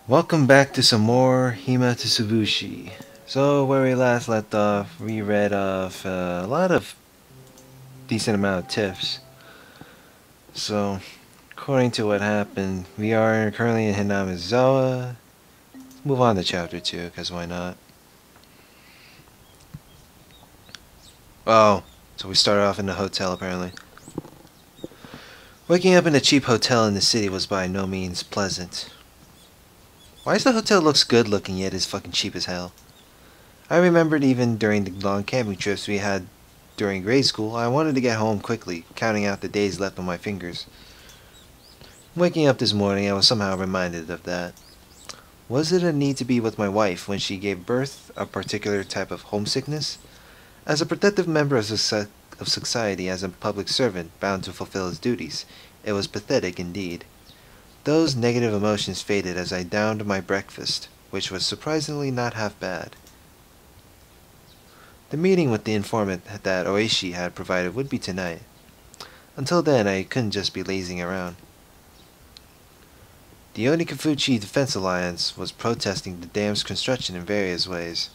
Welcome back to some more Himatsubushi. So where we last left off, we read off a lot of decent amount of tips. So according to what happened, we are currently in Hinamizawa. Let's move on to chapter 2, because why not? Oh, so we started off in the hotel apparently. Waking up in a cheap hotel in the city was by no means pleasant. Why does the hotel looks good looking yet is fucking cheap as hell? I remembered even during the long camping trips we had during grade school, I wanted to get home quickly, counting out the days left on my fingers. Waking up this morning, I was somehow reminded of that. Was it a need to be with my wife when she gave birth a particular type of homesickness? As a protective member of society, as a public servant bound to fulfill his duties, it was pathetic indeed. Those negative emotions faded as I downed my breakfast, which was surprisingly not half bad. The meeting with the informant that Oishi had provided would be tonight. Until then, I couldn't just be lazing around. The Onikafuchi Defense Alliance was protesting the dam's construction in various ways.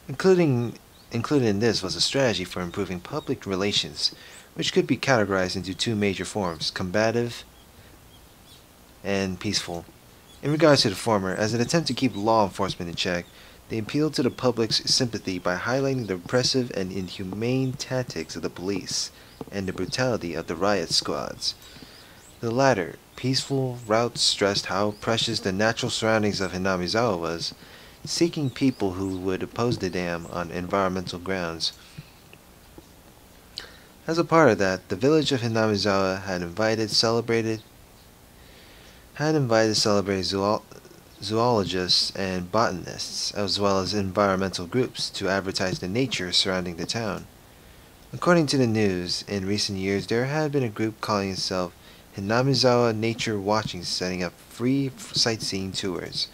Included in this was a strategy for improving public relations, which could be categorized into two major forms, combative and peaceful. In regards to the former, as an attempt to keep law enforcement in check, they appealed to the public's sympathy by highlighting the repressive and inhumane tactics of the police and the brutality of the riot squads. The latter, peaceful routes stressed how precious the natural surroundings of Hinamizawa was, seeking people who would oppose the dam on environmental grounds. As a part of that, the village of Hinamizawa had invited celebrated zoologists and botanists, as well as environmental groups, to advertise the nature surrounding the town. According to the news, in recent years there had been a group calling itself Hinamizawa Nature Watching setting up free sightseeing tours.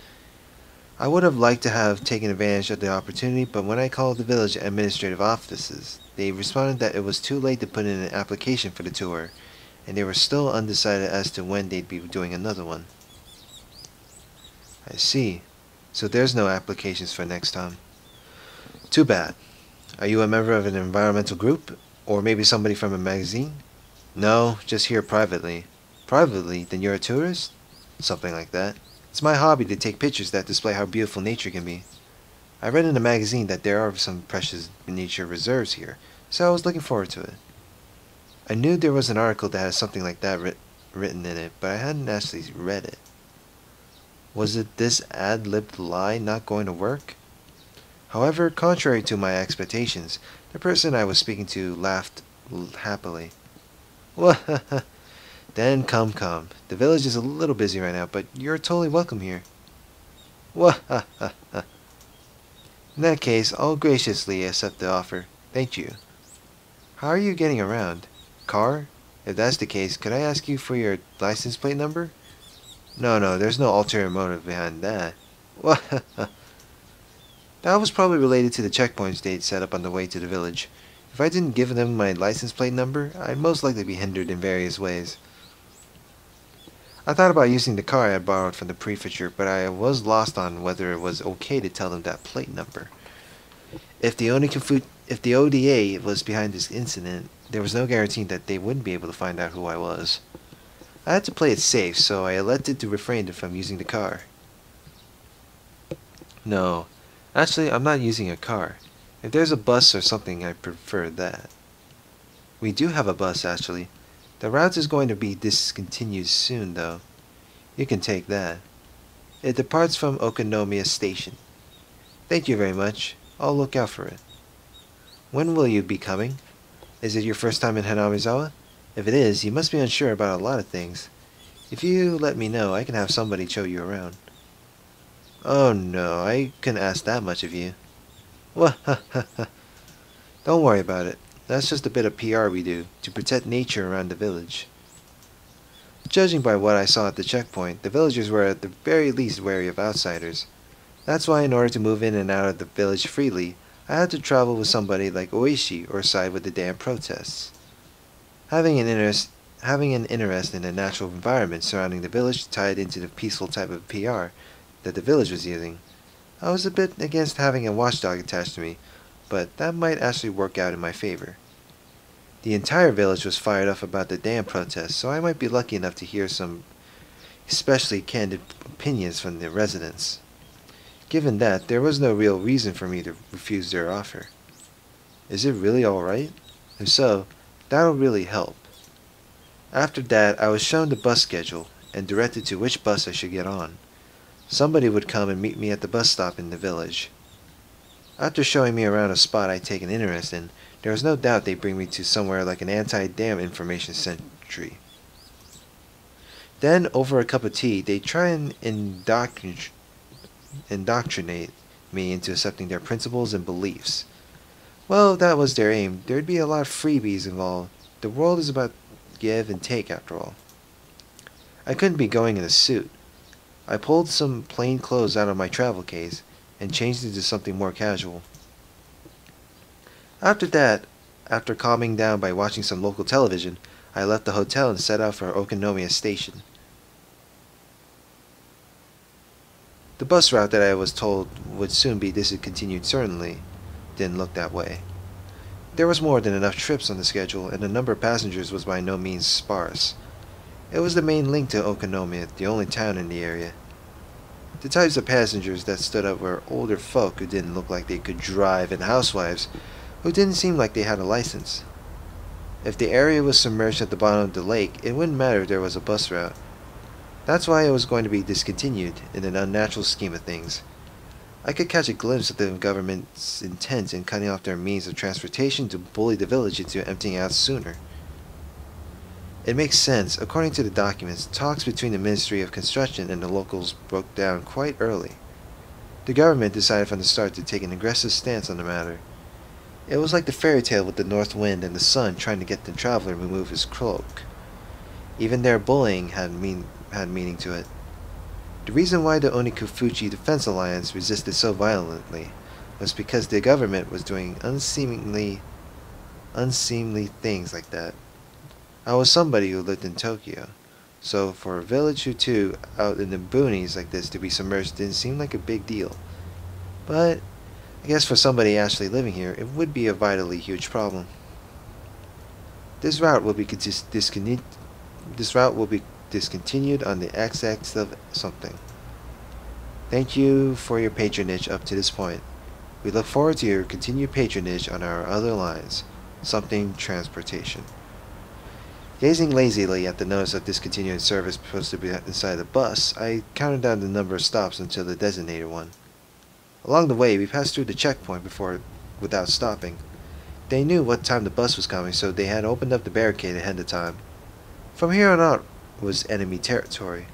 I would have liked to have taken advantage of the opportunity, but when I called the village administrative offices, they responded that it was too late to put in an application for the tour, and they were still undecided as to when they'd be doing another one. I see. So there's no applications for next time. Too bad. Are you a member of an environmental group? Or maybe somebody from a magazine? No, just here privately. Privately? Then you're a tourist? Something like that. It's my hobby to take pictures that display how beautiful nature can be. I read in a magazine that there are some precious nature reserves here, so I was looking forward to it. I knew there was an article that had something like that written in it, but I hadn't actually read it. Was it this ad-libbed lie not going to work? However, contrary to my expectations, the person I was speaking to laughed happily. Well, then come. The village is a little busy right now, but you're totally welcome here. Well, in that case, I'll graciously accept the offer. Thank you. How are you getting around? Car? If that's the case, could I ask you for your license plate number? No, there's no ulterior motive behind that. What? That was probably related to the checkpoints they'd set up on the way to the village. If I didn't give them my license plate number, I'd most likely be hindered in various ways. I thought about using the car I had borrowed from the prefecture, but I was lost on whether it was okay to tell them that plate number. If the ODA was behind this incident, there was no guarantee that they wouldn't be able to find out who I was. I had to play it safe, so I elected to refrain from using the car. No, actually, I'm not using a car. If there's a bus or something, I prefer that. We do have a bus, actually. The route is going to be discontinued soon, though. You can take that. It departs from Okonomiya Station. Thank you very much. I'll look out for it. When will you be coming? Is it your first time in Hinamizawa? If it is, you must be unsure about a lot of things. If you let me know, I can have somebody show you around. Oh no, I couldn't ask that much of you. Well, don't worry about it. That's just a bit of PR we do, to protect nature around the village. Judging by what I saw at the checkpoint, the villagers were at the very least wary of outsiders. That's why in order to move in and out of the village freely, I had to travel with somebody like Oishi or side with the damn protests. Having an interest in the natural environment surrounding the village tied into the peaceful type of PR that the village was using. I was a bit against having a watchdog attached to me, but that might actually work out in my favor. The entire village was fired up about the dam protest, so I might be lucky enough to hear some especially candid opinions from the residents. Given that, there was no real reason for me to refuse their offer. Is it really alright? If so, that'll really help. After that, I was shown the bus schedule and directed to which bus I should get on. Somebody would come and meet me at the bus stop in the village. After showing me around a spot I'd taken interest in, there was no doubt they'd bring me to somewhere like an anti-dam information century. Then, over a cup of tea, they'd try and indoctrinate me into accepting their principles and beliefs. Well, that was their aim. There'd be a lot of freebies involved. The world is about give and take, after all. I couldn't be going in a suit. I pulled some plain clothes out of my travel case and changed into something more casual. After that, after calming down by watching some local television, I left the hotel and set out for Okonomiya Station. The bus route that I was told would soon be discontinued certainly didn't look that way. There was more than enough trips on the schedule, and the number of passengers was by no means sparse. It was the main link to Okonomiya, the only town in the area. The types of passengers that stood up were older folk who didn't look like they could drive and housewives who didn't seem like they had a license. If the area was submerged at the bottom of the lake, it wouldn't matter if there was a bus route. That's why it was going to be discontinued in an unnatural scheme of things. I could catch a glimpse of the government's intent in cutting off their means of transportation to bully the village into emptying out sooner. It makes sense. According to the documents, talks between the Ministry of Construction and the locals broke down quite early. The government decided from the start to take an aggressive stance on the matter. It was like the fairy tale with the north wind and the sun trying to get the traveler to remove his cloak. Even their bullying had meaning to it. The reason why the Onikufuji Defense Alliance resisted so violently was because the government was doing unseemly things like that. I was somebody who lived in Tokyo, so for a village or two out in the boonies like this to be submerged didn't seem like a big deal. But I guess for somebody actually living here, it would be a vitally huge problem. This route will be discontinued on the XX of something. Thank you for your patronage up to this point. We look forward to your continued patronage on our other lines. Something transportation. Gazing lazily at the notice of discontinued service posted inside the bus, I counted down the number of stops until the designated one. Along the way, we passed through the checkpoint without stopping. They knew what time the bus was coming, so they had opened up the barricade ahead of time. From here on out was enemy territory.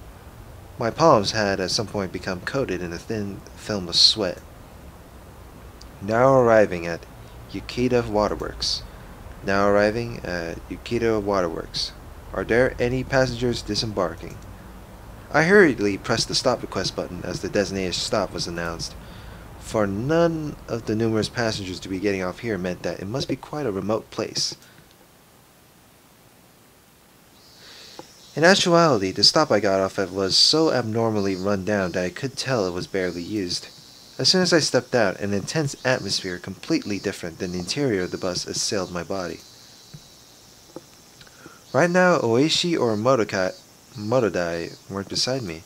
My palms had at some point become coated in a thin film of sweat. Now arriving at Yukita Waterworks. Are there any passengers disembarking? I hurriedly pressed the stop request button as the designated stop was announced. For none of the numerous passengers to be getting off here meant that it must be quite a remote place. In actuality, the stop I got off at was so abnormally run down that I could tell it was barely used. As soon as I stepped out, an intense atmosphere completely different than the interior of the bus assailed my body. Right now, Oishi or Mododai weren't beside me.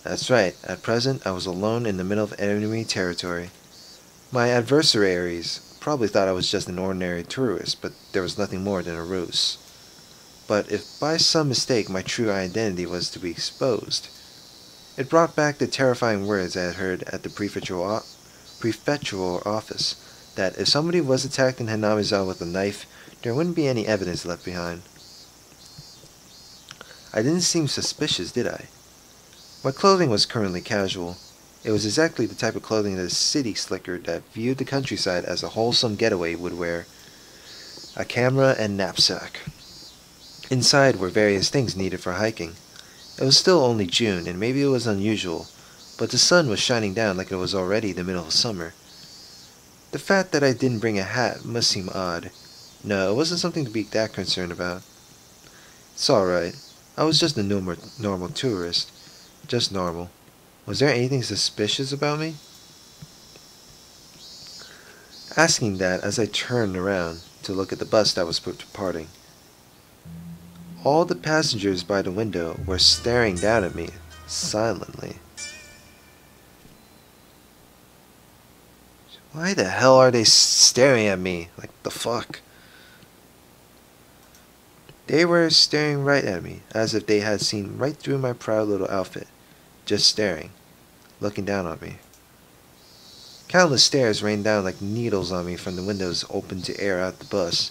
That's right, at present I was alone in the middle of enemy territory. My adversaries probably thought I was just an ordinary tourist, but there was nothing more than a ruse. But if by some mistake my true identity was to be exposed, it brought back the terrifying words I had heard at the prefectural office, that if somebody was attacked in Hanamizawa with a knife, there wouldn't be any evidence left behind. I didn't seem suspicious, did I? My clothing was currently casual. It was exactly the type of clothing that a city slicker that viewed the countryside as a wholesome getaway would wear. A camera and knapsack. Inside were various things needed for hiking. It was still only June, and maybe it was unusual, but the sun was shining down like it was already the middle of summer. The fact that I didn't bring a hat must seem odd. No, it wasn't something to be that concerned about. It's alright. I was just a normal tourist. Just normal. Was there anything suspicious about me? Asking that as I turned around to look at the bus that was departing. All the passengers by the window were staring down at me, silently. Why the hell are they staring at me? Like, the fuck? They were staring right at me, as if they had seen right through my proud little outfit. Just staring, looking down on me. Countless stares rained down like needles on me from the windows open to air out the bus.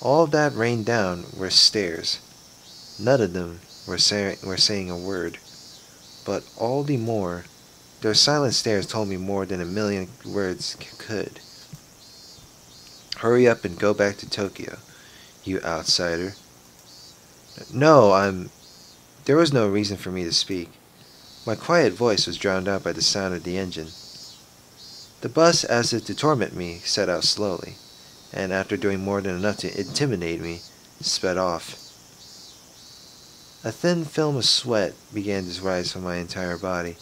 All that rained down were stares. None of them were saying a word. But all the more, their silent stares told me more than a million words could. Hurry up and go back to Tokyo, you outsider. No, There was no reason for me to speak. My quiet voice was drowned out by the sound of the engine. The bus, as if to torment me, set out slowly, and after doing more than enough to intimidate me, sped off. A thin film of sweat began to rise from my entire body.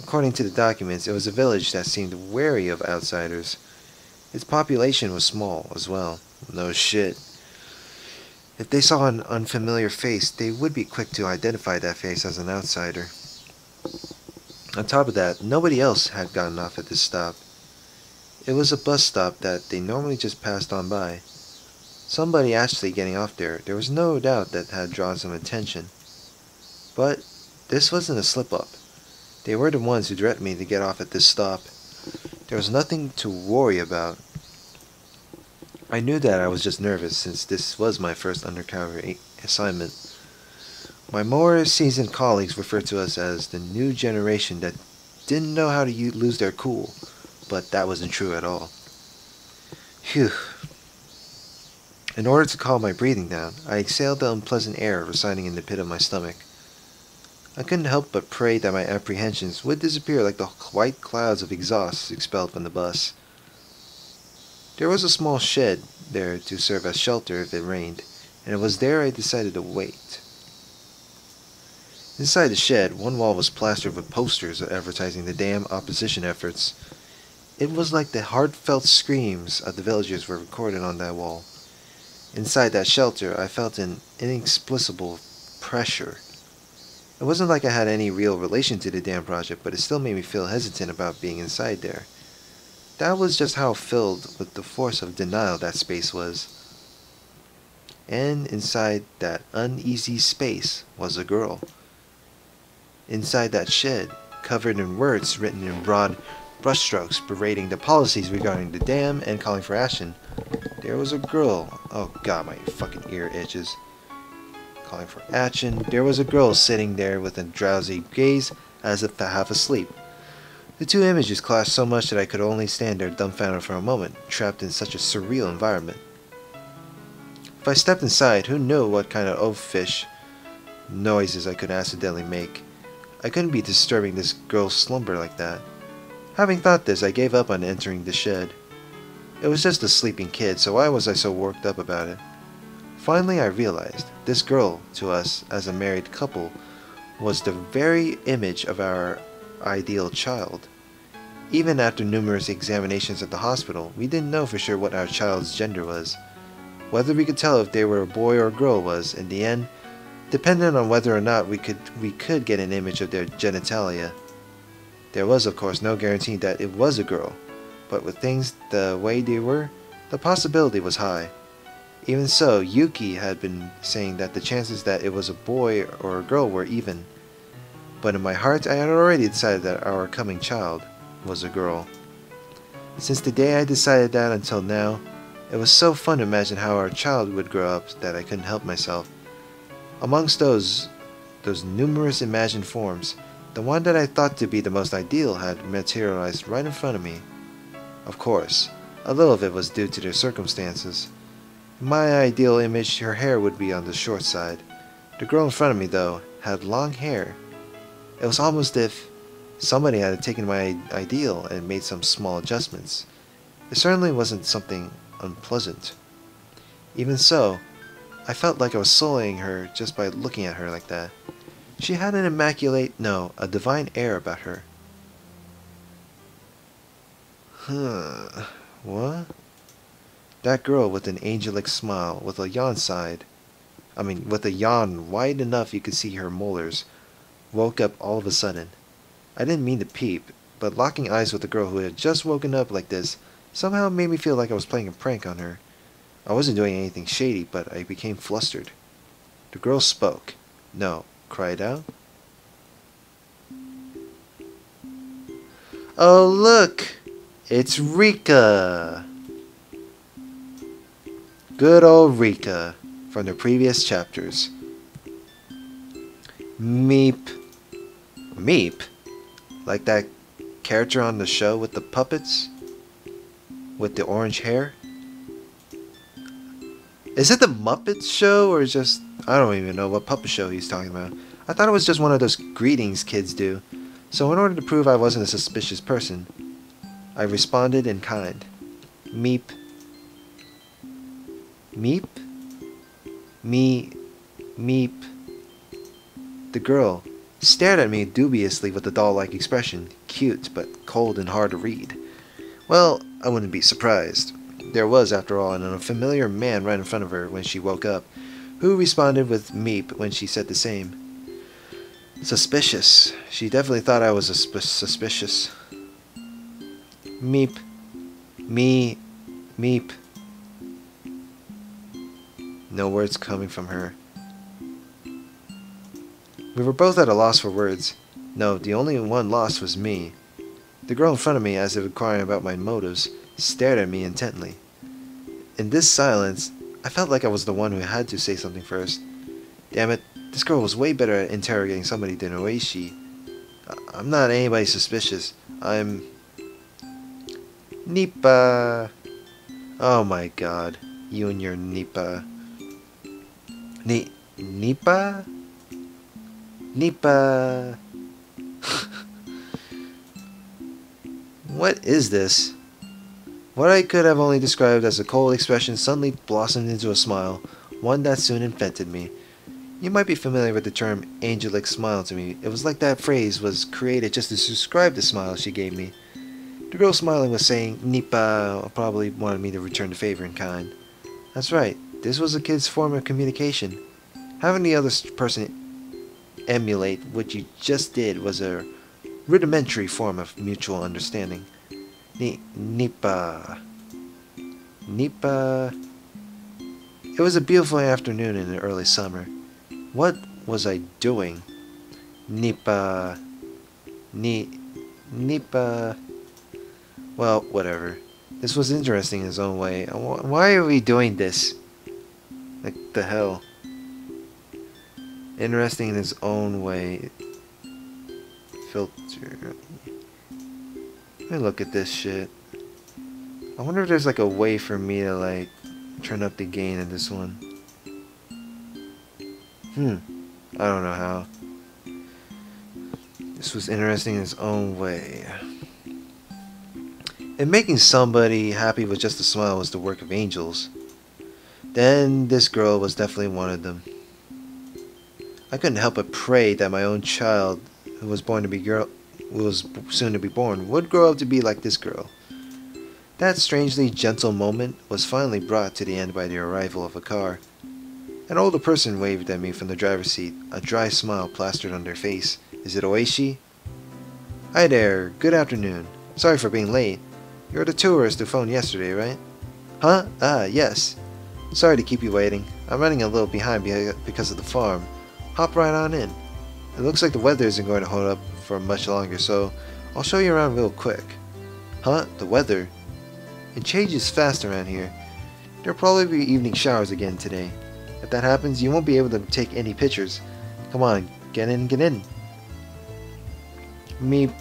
According to the documents, it was a village that seemed wary of outsiders. Its population was small as well. No shit. If they saw an unfamiliar face, they would be quick to identify that face as an outsider. On top of that, nobody else had gotten off at this stop. It was a bus stop that they normally just passed on by. Somebody actually getting off there was no doubt that had drawn some attention. But this wasn't a slip-up. They were the ones who directed me to get off at this stop. There was nothing to worry about. I knew that I was just nervous since this was my first undercover assignment. My more seasoned colleagues referred to us as the new generation that didn't know how to lose their cool, but that wasn't true at all. Phew. In order to calm my breathing down, I exhaled the unpleasant air residing in the pit of my stomach. I couldn't help but pray that my apprehensions would disappear like the white clouds of exhaust expelled from the bus. There was a small shed there to serve as shelter if it rained, and it was there I decided to wait. Inside the shed, one wall was plastered with posters advertising the damn opposition efforts. It was like the heartfelt screams of the villagers were recorded on that wall. Inside that shelter, I felt an inexplicable pressure. It wasn't like I had any real relation to the damn project, but it still made me feel hesitant about being inside there. That was just how filled with the force of denial that space was. And inside that uneasy space was a girl. Inside that shed, covered in words written in broad brushstrokes berating the policies regarding the dam and calling for action, there was a girl. Oh god, my fucking ear itches. Calling for action, there was a girl sitting there with a drowsy gaze as if half asleep. The two images clashed so much that I could only stand there dumbfounded for a moment, trapped in such a surreal environment. If I stepped inside, who knew what kind of oafish noises I could accidentally make. I couldn't be disturbing this girl's slumber like that. Having thought this, I gave up on entering the shed. It was just a sleeping kid, so why was I so worked up about it? Finally, I realized this girl, to us as a married couple, was the very image of our ideal child. Even after numerous examinations at the hospital, we didn't know for sure what our child's gender was. Whether we could tell if they were a boy or a girl was, in the end, dependent on whether or not we could get an image of their genitalia. There was, of course, no guarantee that it was a girl, but with things the way they were, the possibility was high. Even so, Yuki had been saying that the chances that it was a boy or a girl were even. But in my heart, I had already decided that our coming child was a girl. Since the day I decided that until now, it was so fun to imagine how our child would grow up that I couldn't help myself. Amongst those numerous imagined forms, the one that I thought to be the most ideal had materialized right in front of me. Of course, a little of it was due to their circumstances. In my ideal image, her hair would be on the short side. The girl in front of me, though, had long hair. It was almost as if somebody had taken my ideal and made some small adjustments. It certainly wasn't something unpleasant. Even so, I felt like I was sullying her just by looking at her like that. She had an immaculate, no, a divine air about her. Huh. What? That girl with an angelic smile, with a with a yawn wide enough you could see her molars, woke up all of a sudden. I didn't mean to peep, but locking eyes with a girl who had just woken up like this somehow made me feel like I was playing a prank on her. I wasn't doing anything shady, but I became flustered. The girl spoke. No, cried out. Oh, look! It's Rika! Good old Rika from the previous chapters. Meep. Meep? Like that character on the show with the puppets? With the orange hair? Is it the Muppets show or just... I don't even know what puppet show he's talking about. I thought it was just one of those greetings kids do. So in order to prove I wasn't a suspicious person, I responded in kind. Meep. Meep? Meep. The girl stared at me dubiously with a doll-like expression, cute but cold and hard to read. Well, I wouldn't be surprised. There was, after all, an unfamiliar man right in front of her when she woke up, who responded with meep when she said the same. Suspicious. She definitely thought I was suspicious. Meep. Meep. No words coming from her. We were both at a loss for words. No, the only one lost was me. The girl in front of me, as if inquiring about my motives, stared at me intently. In this silence, I felt like I was the one who had to say something first. Damn it, this girl was way better at interrogating somebody than Oishi. I'm not anybody suspicious. I'm... Nipah! Oh my god, you and your Nipah. Nipah? Nipah! What is this? What I could have only described as a cold expression suddenly blossomed into a smile, one that soon infected me. You might be familiar with the term angelic smile to me. It was like that phrase was created just to describe the smile she gave me. The girl smiling was saying, Nipah probably wanted me to return the favor in kind. That's right, this was a kid's form of communication. Having the other person emulate what you just did was a rudimentary form of mutual understanding. Nipah. Nipah. It was a beautiful afternoon in the early summer. What was I doing? Nipah. Nipah. Well, whatever. This was interesting in its own way. Why are we doing this? Like the hell? Interesting in its own way. Filter. Let me look at this shit. I wonder if there's like a way for me to like turn up the gain in this one. I don't know how. This was interesting in its own way. If making somebody happy with just a smile was the work of angels, then this girl was definitely one of them. I couldn't help but pray that my own child, who was soon to be born, would grow up to be like this girl. That strangely gentle moment was finally brought to the end by the arrival of a car. An older person waved at me from the driver's seat, a dry smile plastered on their face. Is it Oishi? Hi there, good afternoon. Sorry for being late. You're the tourist who phoned yesterday, right? Huh? Yes. Sorry to keep you waiting. I'm running a little behind because of the farm. Hop right on in. It looks like the weather isn't going to hold up for much longer, so I'll show you around real quick. Huh? The weather? It changes fast around here. There'll probably be evening showers again today. If that happens, you won't be able to take any pictures. Come on, get in, get in. Meep.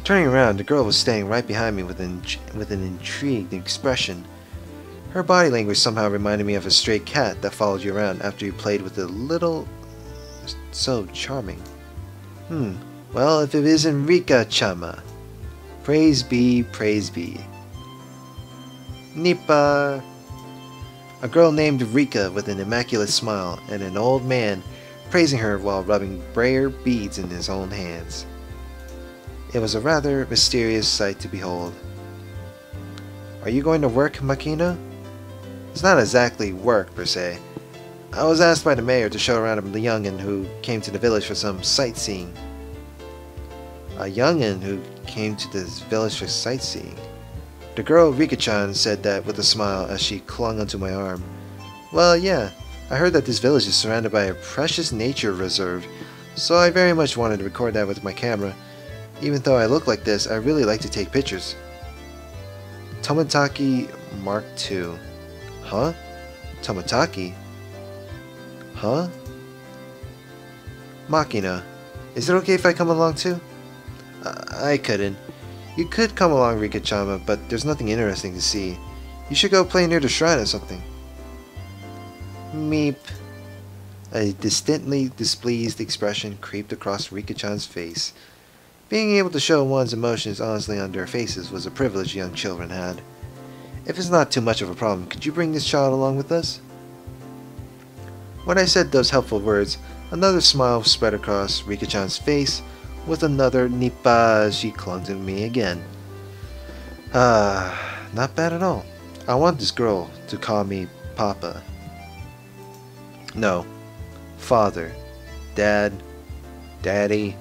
Turning around, the girl was standing right behind me with an intrigued expression. Her body language somehow reminded me of a stray cat that followed you around after you played with a little... so charming. Well, if it isn't Rika-chama. Praise be, praise be. Nipah. A girl named Rika with an immaculate smile and an old man praising her while rubbing brayer beads in his own hands. It was a rather mysterious sight to behold. Are you going to work, Makina? It's not exactly work, per se. I was asked by the mayor to show around a youngin' who came to the village for some sightseeing. A youngin' who came to this village for sightseeing? The girl Rika-chan said that with a smile as she clung onto my arm. Well, yeah, I heard that this village is surrounded by a precious nature reserve, so I very much wanted to record that with my camera. Even though I look like this, I really like to take pictures. Tomataki Mark II. Huh? Tomataki? Huh? Makina, is it okay if I come along too? I couldn't. You could come along, Rika-chama, but there's nothing interesting to see. You should go play near the shrine or something. Meep. A distinctly displeased expression creeped across Rika-chan's face. Being able to show one's emotions honestly on their faces was a privilege young children had. If it's not too much of a problem, could you bring this child along with us? When I said those helpful words, another smile spread across Rika-chan's face. With another Nipah, she clung to me again. Not bad at all. I want this girl to call me Papa. No. Father. Dad. Daddy.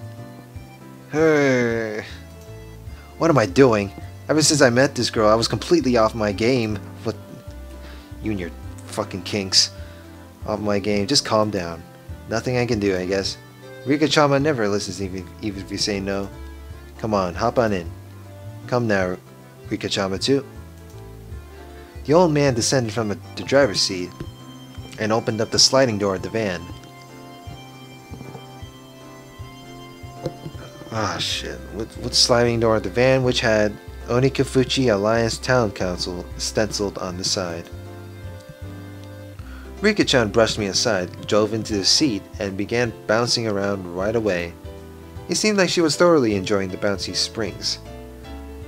What am I doing? Ever since I met this girl, I was completely off my game. What? You and your fucking kinks. Off my game. Just calm down. Nothing I can do, I guess. Rika-chama never listens even if you say no. Come on, hop on in. Come now, Rika-chama too. The old man descended from the driver's seat and opened up the sliding door of the van. Ah, shit. What sliding door of the van, which had Onikafuchi Alliance Town Council stenciled on the side. Rika-chan brushed me aside, drove into the seat, and began bouncing around right away. It seemed like she was thoroughly enjoying the bouncy springs.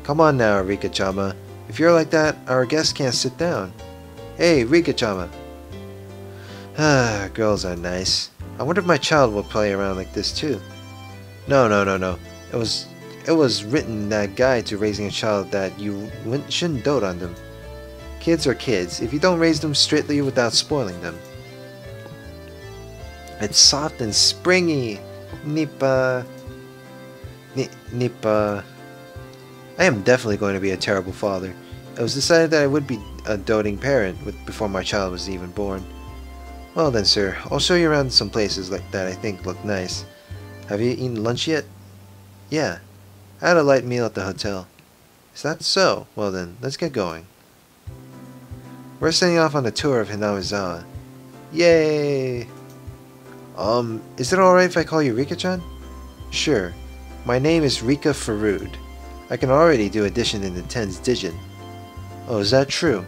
Come on now, Rika-chama. If you're like that, our guest can't sit down. Hey, Rika-chama. Girls are nice. I wonder if my child will play around like this too. No. It was written in that guide to raising a child that you shouldn't dote on them. Kids are kids, if you don't raise them strictly without spoiling them. It's soft and springy. Nipah. Nipah. I am definitely going to be a terrible father. It was decided that I would be a doting parent before my child was even born. Well then, sir, I'll show you around some places like that I think look nice. Have you eaten lunch yet? Yeah. I had a light meal at the hotel. Is that so? Well then, let's get going. We're setting off on a tour of Hinamizawa. Yay! Is it alright if I call you Rika-chan? Sure. My name is Rika Farood. I can already do addition in the tens digit. Oh, is that true?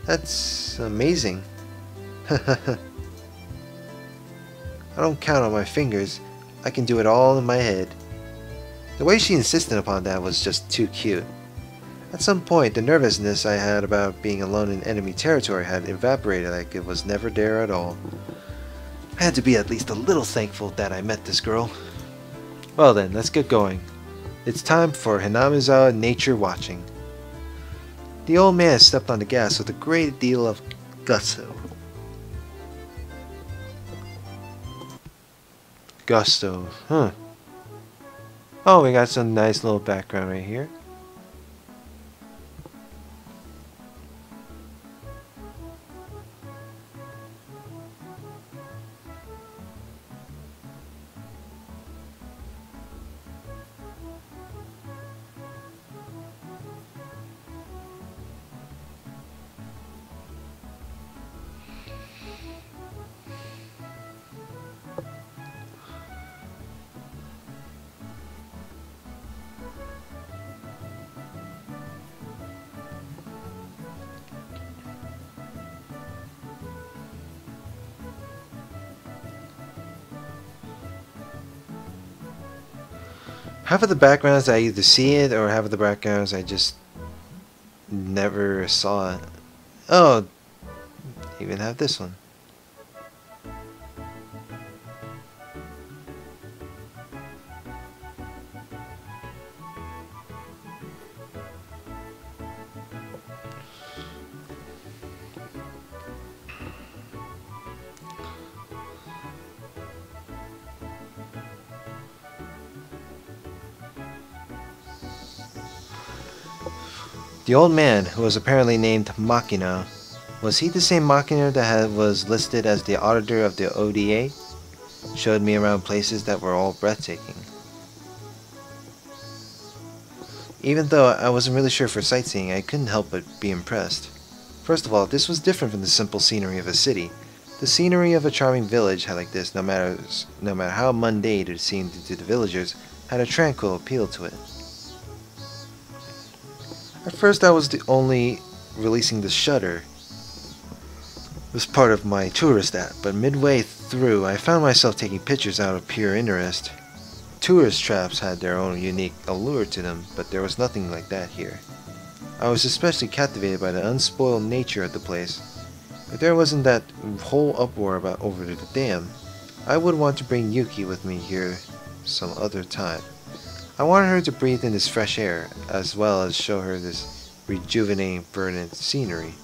That's amazing. I don't count on my fingers. I can do it all in my head. The way she insisted upon that was just too cute. At some point, the nervousness I had about being alone in enemy territory had evaporated like it was never there at all. I had to be at least a little thankful that I met this girl. Well then, let's get going. It's time for Hinamizawa nature watching. The old man stepped on the gas with a great deal of gusto. Huh. Oh, we got some nice little background right here. Half of the backgrounds I either see it or half of the backgrounds I just never saw it. Oh, even have this one. The old man, who was apparently named Makino, was he the same Makino that was listed as the auditor of the ODA? Showed me around places that were all breathtaking. Even though I wasn't really sure for sightseeing, I couldn't help but be impressed. First of all, this was different from the simple scenery of a city. The scenery of a charming village like this, no matter how mundane it seemed to the villagers, had a tranquil appeal to it. At first I was only releasing the shutter. It was part of my tourist app, but midway through I found myself taking pictures out of pure interest. Tourist traps had their own unique allure to them, but there was nothing like that here. I was especially captivated by the unspoiled nature of the place. If there wasn't that whole uproar about over the dam, I would want to bring Yuki with me here some other time. I wanted her to breathe in this fresh air, as well as show her this rejuvenating, verdant scenery.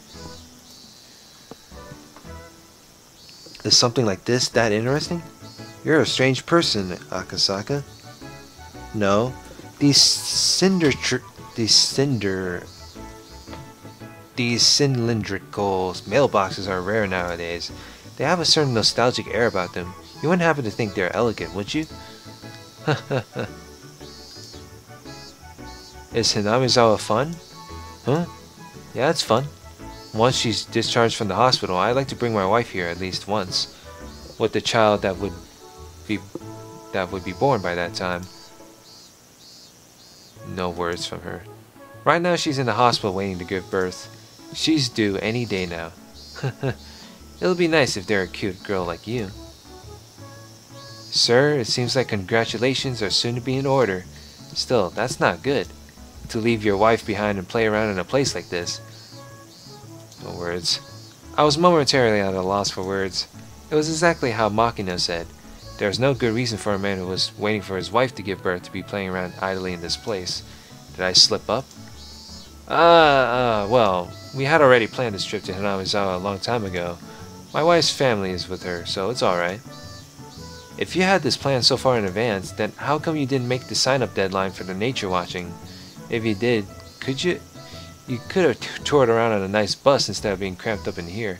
Is something like this that interesting? You're a strange person, Akasaka. No, these cylindrical mailboxes are rare nowadays. They have a certain nostalgic air about them. You wouldn't happen to think they're elegant, would you? Is Hinamizawa fun? Huh? Yeah, it's fun. Once she's discharged from the hospital, I'd like to bring my wife here at least once, with the child that would be born by that time. No words from her. Right now she's in the hospital waiting to give birth. She's due any day now. It'll be nice if they're a cute girl like you. Sir, it seems like congratulations are soon to be in order. Still, that's not good. To leave your wife behind and play around in a place like this. No words. I was momentarily at a loss for words. It was exactly how Makino said. There was no good reason for a man who was waiting for his wife to give birth to be playing around idly in this place. Did I slip up? Well, we had already planned this trip to Hinamizawa a long time ago. My wife's family is with her, so it's alright. If you had this planned so far in advance, then how come you didn't make the sign-up deadline for the nature watching? If you did, could you? You could have toured around on a nice bus instead of being cramped up in here.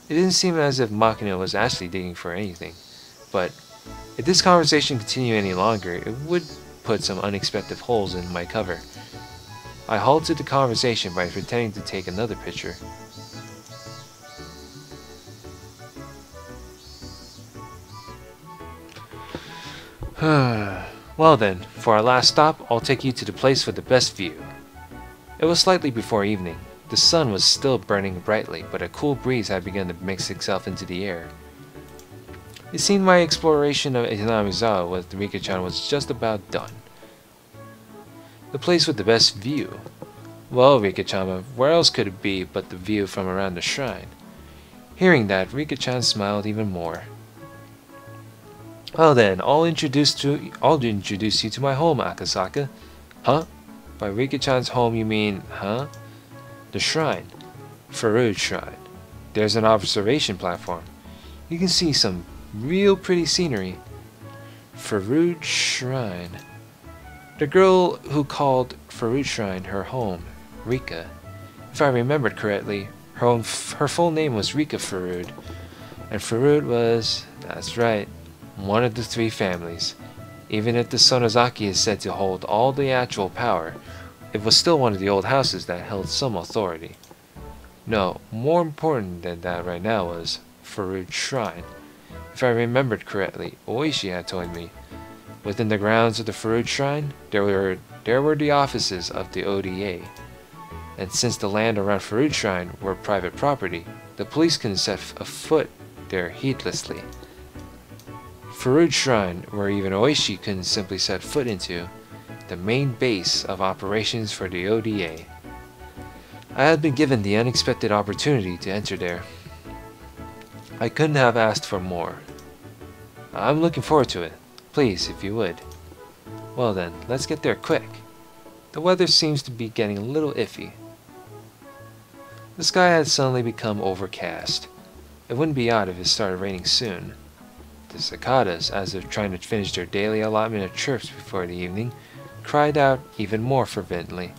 It didn't seem as if Makino was actually digging for anything, but if this conversation continued any longer, it would put some unexpected holes in my cover. I halted the conversation by pretending to take another picture. Well then, for our last stop, I'll take you to the place with the best view. It was slightly before evening. The sun was still burning brightly, but a cool breeze had begun to mix itself into the air. It seemed my exploration of Hinamizawa with Rika-chan was just about done. The place with the best view. Well, Rika-chan, where else could it be but the view from around the shrine? Hearing that, Rika-chan smiled even more. Well then, I'll introduce you to my home, Akasaka. Huh? By Rika-chan's home you mean, huh? The shrine. Furude Shrine. There's an observation platform. You can see some real pretty scenery. Furude Shrine. The girl who called Furude Shrine her home, Rika. If I remembered correctly, her full name was Rika Furude. And Furude was, that's right, one of the three families. Even if the Sonozaki is said to hold all the actual power, it was still one of the old houses that held some authority. No, more important than that right now was Furude Shrine. If I remembered correctly, Oishi had told me. Within the grounds of the Furude Shrine, there were the offices of the ODA. And since the land around Furude Shrine were private property, the police couldn't set a foot there heedlessly. Furude Shrine, where even Oishi couldn't simply set foot into, the main base of operations for the ODA. I had been given the unexpected opportunity to enter there. I couldn't have asked for more. I'm looking forward to it. Please, if you would. Well then, let's get there quick. The weather seems to be getting a little iffy. The sky had suddenly become overcast. It wouldn't be odd if it started raining soon. The cicadas, as if trying to finish their daily allotment of chirps before the evening, cried out even more fervently.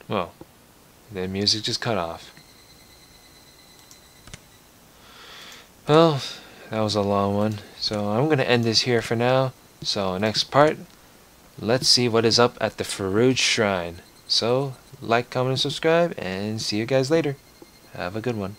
Well, the music just cut off. Well, that was a long one. So I'm going to end this here for now. So next part, let's see what is up at the Farood Shrine. So, like, comment, and subscribe, and see you guys later. Have a good one.